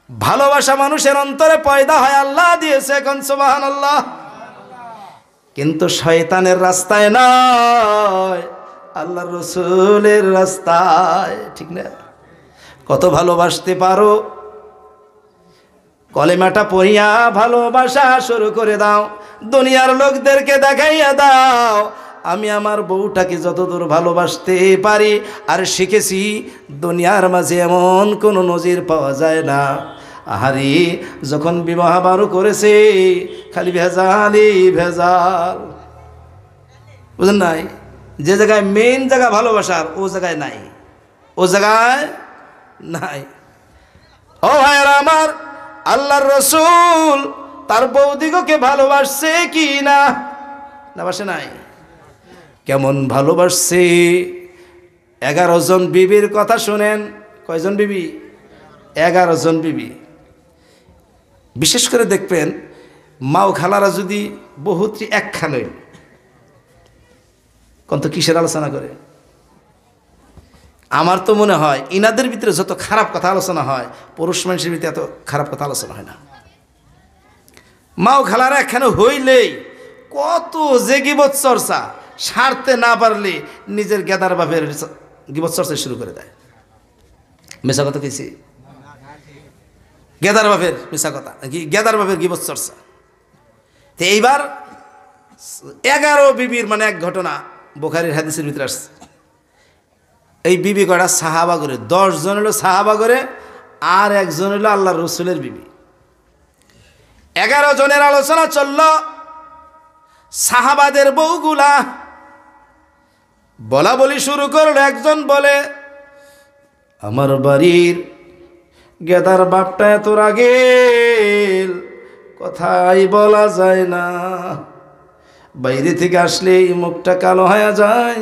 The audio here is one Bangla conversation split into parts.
ভালোবাসা মানুষের অন্তরে পয়দা হয়, আল্লাহ দিয়েছে, এখন সুবহানাল্লাহ। কিন্তু শয়তানের রাস্তায় নয়, আল্লাহর রাসূলের রাস্তায়, ঠিক না? কত ভালোবাসতে পারো, কলেমাটা পড়িয়া ভালোবাসা শুরু করে দাও, দুনিয়ার লোকদেরকে দেখাইয়া দাও আমি আমার বউটাকে যতদূর ভালোবাসতে পারি আর শিখেছি, দুনিয়ার মাঝে এমন কোনো নজির পাওয়া যায় না। আহারে যখন বিবাহ বারো করেছে খালি ভেজালই ভেজাল, বুঝলেন নাই? যে জায়গায় মেইন জায়গা ভালোবাসার ও জায়গায় নাই, ও জায়গায় নাই। ও ভাইরা আমার, আল্লাহর রাসূল তার বৌদিগকে ভালোবাসছে কি না? না বাসে নাই? কেমন ভালোবাসছে? 11 জন বিবির কথা শুনেন। কয়জন বিবি? 11 জন বিবি। বিশেষ করে দেখবেন মাও খালারা যদি বহুত্রী একখানে, কত কিসের আলোচনা করে। আমার তো মনে হয় ইনাদের ভিতরে যত খারাপ কথা আলোচনা হয়, পুরুষ মানুষের ভিতরে এত খারাপ কথা আলোচনা হয় না। মাও খালারা একখানে হইলেই কত যে গীবত চর্চা, সারতে না পারলে নিজের গেদার বাপের গীবত চর্চা শুরু করে দেয়। মিশা কথা কইছি? গেদার বাপের মিশা কথা, গেদার বাপের গীবত চর্চা। তো এইবার 11 বিবির মানে এক ঘটনা বুখারীর হাদিসের ভিতরে আসছে। এই বিবি কটা সাহাবা করে, 10 জন হলো সাহাবা করে, আর একজন হলো আল্লাহর রাসূলের বিবি। 11 জনের আলোচনা চলল। সাহাবাদের বউগুলা বলা বলি শুরু করলো। একজন বলে, আমার বাড়ির গেদার বাপটা এত রাগেল, কথাই বলা যায় না, বাইরে থেকে আসলে মুখটা কালো হয়ে যায়,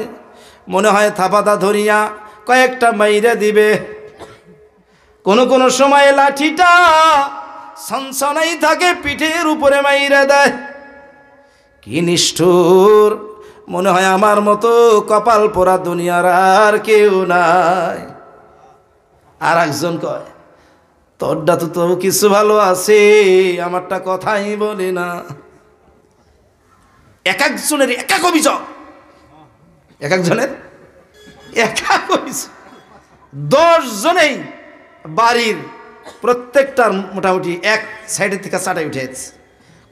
মনে হয় থাপাতা ধরিয়া কয়েকটা মাইরা দিবে, কোন সময় লাঠিটা সনসনাই থাকে পিঠের উপরে মাইরা দেয়। কি নিষ্ঠুর, মনে হয় আমার মতো কপাল পোড়া দুনিয়ার আর কেউ নাই। আর একজন কয়, তোরটা তো কিছু ভালো আছে, আমারটা কথাই বলে না। এক একজনের এক এক অভিযোগ, এক একজনের এক এক অভিযোগ। 10 জনেই বাড়ির প্রত্যেকটার মোটামুটি এক সাইডের থেকে চাটাই উঠেছে,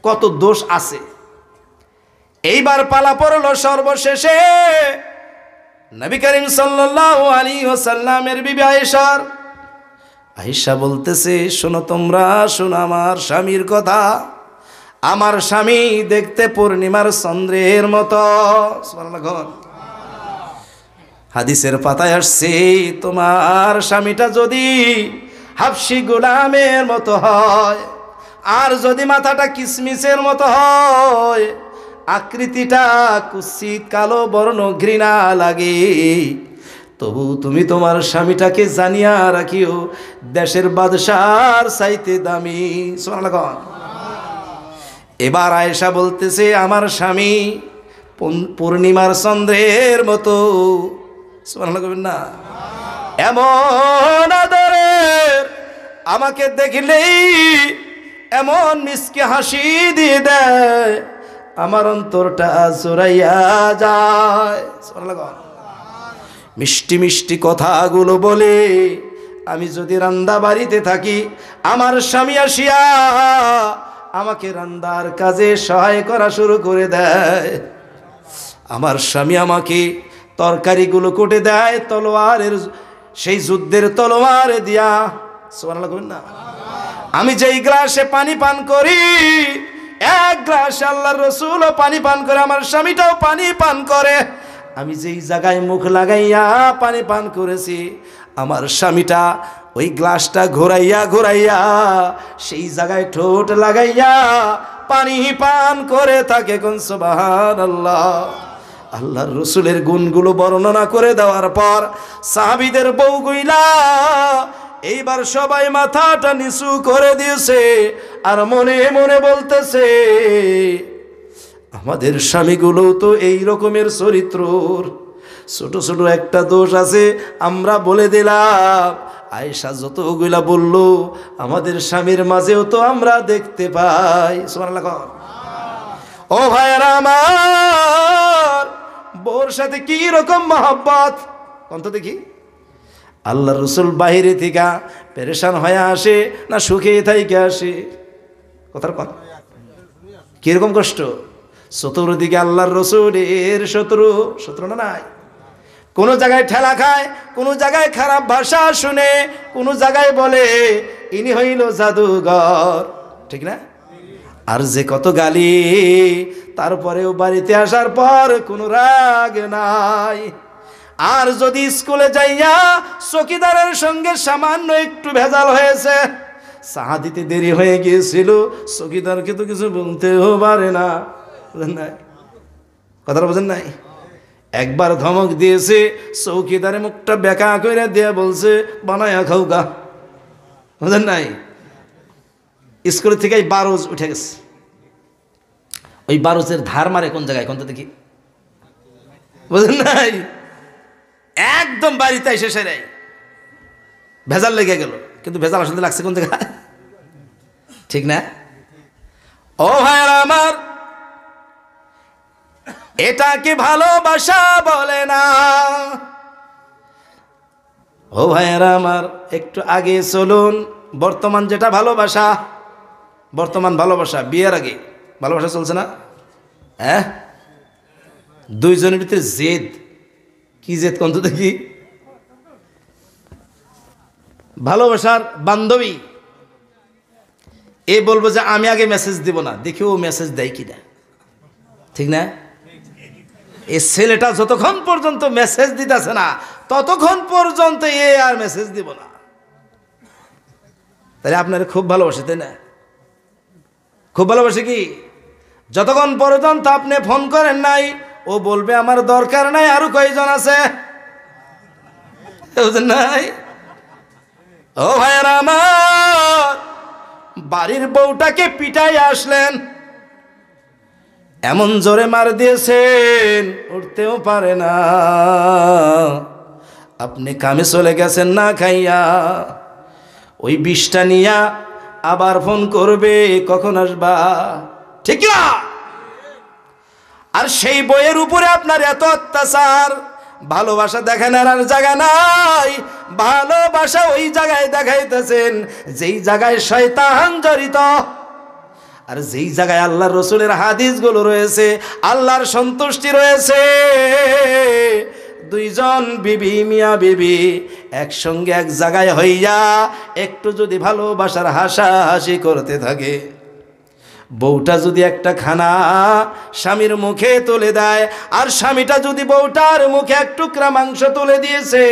কত দোষ আছে। এইবার পালা পড়ল সর্বশেষে নবী করিম সাল্লাল্লাহু আলাইহি ওয়াসাল্লামের বিবি আয়েশার। আয়েশা বলতেছে, শোনো তোমরা, শোনো আমার স্বামীর কথা। আমার স্বামী দেখতে পূর্ণিমার চন্দ্রের মতো। সুবহানাল্লাহ। হাদিসের পাতায় আসছে, তোমার স্বামীটা যদি হাবশি গোলামের মতো হয়, আর যদি মাথাটা কিসমিসের মতো হয়, আকৃতিটা কুৎসিত কালো বর্ণ ঘৃণা লাগে, তবু তুমি তোমার স্বামীটাকে জানিয়া রাখিও দেশের বাদশার চাইতে দামি। সুবহানাল্লাহ। এবার আয়েশা বলতেছে, আমার স্বামী পূর্ণিমার চন্দ্রের মতো। সুবহানাল্লাহ কইবেন না? এমন আদরের, আমাকে দেখলেই এমন মিষ্টি হাসি দিয়ে দেয়, আমার অন্তরটা জোরাইয়া যায়। সুবহানাল্লাহ। মিষ্টি মিষ্টি কথাগুলো বলে, আমি যদি রান্দা বাড়িতে থাকি, আমার স্বামী আসিয়া আমাকে রান্দার কাজে সহায় করা শুরু করে দেয়। আমার স্বামী আমাকে তরকারিগুলো কুটে দেয় তলোয়ারের, সেই যুদ্ধের তলোয়ার দিয়া। সুবহানাল্লাহ কইবেন না? আমি যেই গ্লাসে পানি পান করি, এক গ্লাসে আল্লাহর রাসূলও পানি পান করে, আমার স্বামীটাও পানি পান করে। আমি যেই জায়গায় মুখ লাগাইয়া পানি পান করেছি, আমার স্বামীটা ওই গ্লাসটা ঘোরাইয়া ঘোরাইয়া সেই জায়গায় ঠোঁট লাগাইয়া পানি পান করে থাকে। কোন সুবহানাল্লাহ। আল্লাহর রাসূলের গুণগুলো বর্ণনা করে দেওয়ার পর সাহাবীদের বউগুলা এইবার সবাই মাথাটা নিচু করে দিয়েছে, আর মনে মনে বলতেছে, আমাদের স্বামীগুলো তো এই রকমের চরিত্রর, ছোট ছোট একটা দোষ আছে আমরা বলে দিলাম, আয়েশা যতগুলা বলল আমাদের স্বামীর মাঝেও তো আমরা দেখতে পাই। সুবহানাল্লাহ। ও ভাইরা আমার, বউর সাথে কি রকম মহব্বত কোন তো দেখি। আল্লাহ রসুল বাহিরে থেকে পেরেশান হয়ে আসে না সুখে থাইকে আসে? কথার কথা কিরকম কষ্ট। চতুর্দিকে আল্লাহর রসুলের শত্রু না নাই। কোনো জায়গায় ঠেলা খায়, কোনো জায়গায় খারাপ ভাষা শুনে, কোনো জায়গায় বলে ইনি হইল জাদুঘর, ঠিক না? আর যে কত গালি, তারপরেও বাড়িতে আসার পর কোনো রাগ নাই। আর যদি স্কুলে যাইয়া চকিদারের সঙ্গে সামান্য একটু ভেজাল হয়েছে, চা দিতে দেরি হয়ে গিয়েছিল, চকিদারকে তো কিছু বলতেও পারে না, বুঝেন নাই? কথাটা বোঝেন নাই? একবার ধমক দিয়েছে, চৌকিদারে মুখটা বেঁকা করে দিয়ে বলছে বানায়া খাও গা, বুঝেন নাই? স্কুল থেকে বারোজ উঠে গেছে। ওই বারোজের ধার মারে কোন জায়গায় কোন তো দেখি, বুঝেন নাই? একদম বাড়িতে এসে সেরে ভেজাল লেগে গেল, কিন্তু ভেজাল আসলে লাগছে কোন জায়গায়, ঠিক না? ও ভাইরা আমার, এটাকে ভালোবাসা বলে না। ও ভাইরা আমার, একটু আগে চলুন, বর্তমান যেটা ভালোবাসা, বর্তমান ভালোবাসা বিয়ের আগে ভালোবাসা চলছে না? হ্যাঁ, দুইজনের ভিতরে জেদ, কি জেদ কোন তো দেখি। ভালোবাসার বান্ধবী এ বলবো যে আমি আগে মেসেজ দিব না, দেখি ও মেসেজ দেয় কিনা, ঠিক না? এই ছেলেটা যতক্ষণ পর্যন্ত মেসেজ দিতেছে না ততক্ষণ পর্যন্ত এ আর মেসেজ দিব না। তাহলে আপনার খুব ভালোবাসে, তাই না? খুব ভালোবাসে কি? যতক্ষণ পর্যন্ত আপনি ফোন করেন নাই ও বলবে আমার দরকার নাই, আরো কয়জন আছে, বুঝেন নাই? ও ভাইরা আমার, বাড়ির বউটাকে পিটাই আসলেন, এমন জোরে মার দিয়েছেন উঠতেও পারে না, আপনি কামে চলে গেছেন না খাইয়া, ওই বিষটা নিয়া আবার ফোন করবে কখন আসবা, ঠিক না? আর সেই বইয়ের উপরে আপনার এত অত্যাচার, ভালোবাসা দেখেন আর জায়গা নাই, ভালোবাসা ওই জায়গায় দেখাইতেছেন যেই জায়গায় শয়তান জড়িত, আর যেই জায়গায় আল্লাহর রসুলের হাদিসগুলো রয়েছে, আল্লাহর সন্তুষ্টি রয়েছে। দুইজন বিবি, মিয়া বিবি একসঙ্গে এক জায়গায় হইয়া একটু যদি ভালোবাসার হাসাহাসি করতে থাকে, বউটা যদি একটা খানা স্বামীর মুখে তুলে দেয়, আর স্বামীটা যদি বউটার মুখে এক টুকরা মাংস তুলে দিয়েছে,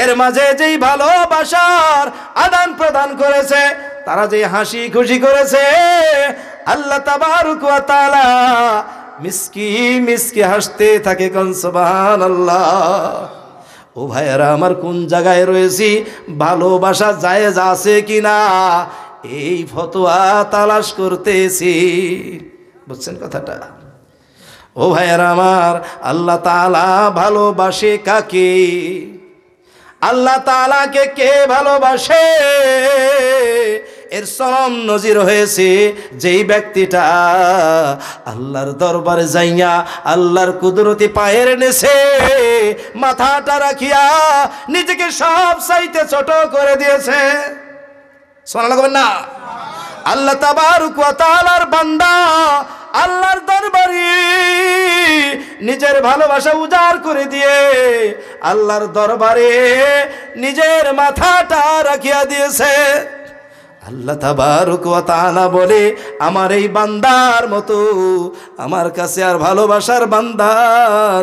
এর মাঝে যেই ভালোবাসার আদান প্রদান করেছে, তারা যে হাসি খুশি করেছে, আল্লাহ তাবারক ওয়া তাআলা মিসকি মিসকি হাসতে থাকে, কোন সুবহানাল্লাহ। ও ভাইয়েরা আমার, কোন জায়গায় রয়েছি, ভালোবাসা জায়েজ আছে কিনা এই ফতোয়া তালাশ করতেছি, বুঝছেন কথাটা? ও ভাইয়েরা আমার, আল্লাহ তাআলা ভালোবাসে কাকে? আল্লাহ তাআলাকে কে ভালোবাসে? এর চরম নজির হয়েছে যেই ব্যক্তিটা আল্লাহর দরবারে যাইয়া আল্লাহর কুদরতি পায়ের নেছে মাথাটা রাখিয়া নিজেকে সব চাইতে ছোট করে দিয়েছে। সুবহানাল্লাহ বলেন না? আল্লাহ তাবারক ওয়া তাআলার বান্দা আল্লাহর দরবারে নিজের ভালোবাসা উজাড় করে দিয়ে আল্লাহর দরবারে নিজের মাথাটা রাখিয়া দিয়েছে। আল্লাহ তাবারক ওয়া তাআলা বলে, আমার এই বান্দার মতো আমার কাছে আর ভালোবাসার বান্দা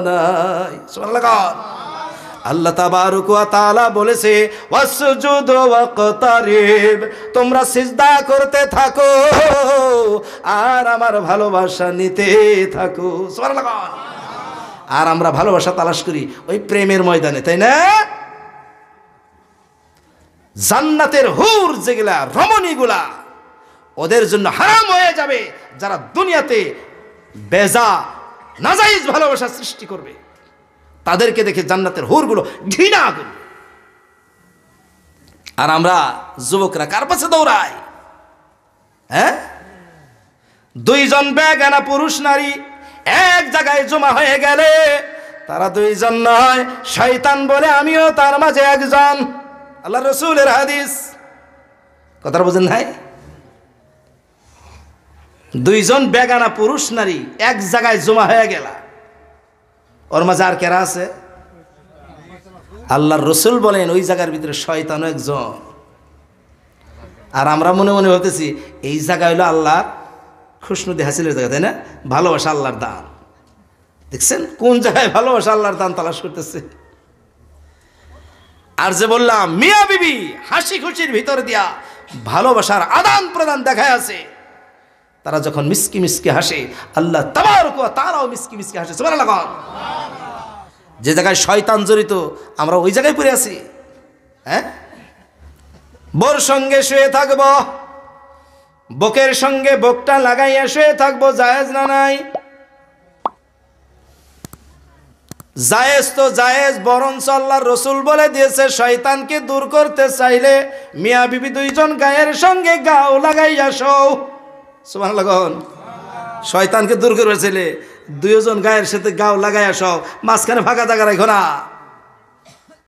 নাই। সুবহানাল্লাহ। আল্লাহ তাবারক ওয়া তাআলা বলেছে, ওয়াসজুদ ওয়াকতারিব, তোমরা সিজদা করতে থাকো আর আমার ভালোবাসা নিতে থাকো। সুবহানাল্লাহ। আর আমরা ভালোবাসা তালাশ করি ওই প্রেমের ময়দানে, তাই না? জান্নাতের হুর যেগুলা, রমণীগুলা, ওদের জন্য হারাম হয়ে যাবে যারা দুনিয়াতে বেজা নাজাইজ ভালোবাসা সৃষ্টি করবে। তাদেরকে দেখে জান্নাতের হুরগুলো ঘৃণা করবে। আর আমরা যুবকরা কার পাশে দৌড়াই? হ্যাঁ, দুইজন বেগানা পুরুষ নারী এক জায়গায় জমা হয়ে গেলে তারা দুইজন নয়, শয়তান বলে আমিও তার মাঝে একজন। আল্লাহ রসুলের হাদিস, কথাটা বুঝেন নাই? দুইজন বেগানা পুরুষ নারী এক জায়গায় জমা হয়ে গেল, ওর মাঝে আর কেরা আছে? আল্লাহর রসুল বলেন ওই জায়গার ভিতরে শয়তানও একজন। আর আমরা মনে মনে ভাবতেছি এই জায়গা হলো আল্লাহর খুশনুদি হাসিলের জায়গা, তাই না? ভালোবাসা আল্লাহর দান। দেখছেন কোন জায়গায় ভালোবাসা আল্লাহর দান তালাশ করতেছে। আর যে বললাম মিয়া বিবি হাসি খুশির ভিতর দিয়া ভালোবাসার আদান প্রদান দেখায় আছে, তারা যখন মিসকি মিসকি হাসে আল্লাহ তাবারক ওয়া তাআলাও মিসকি মিসকি হাসে। সুবহানাল্লাহ। যে জায়গায় শয়তান জড়িত আমরা ওই জায়গায় পড়ে আছি। হ্যাঁ, বোর সঙ্গে শুয়ে থাকবো, বকের সঙ্গে বকটা লাগাইয়া শুয়ে থাকবো, জায়েজ না নাই? জায়েজ তো জায়েজ, বরঞ্চ আল্লাহর রসুল বলে দিয়েছে শয়তানকে দূর করতে চাইলে মিয়া বিবি দুইজন গায়ের সঙ্গে গাও লাগাইয়া শোও। সুবহানাল্লাহ। শয়তানকে দূর করবে চাইলে দুইজন গায়ের সাথে গাও লাগাইয়া শোও, মাঝখানে ফাঁকা জায়গা রাখো না।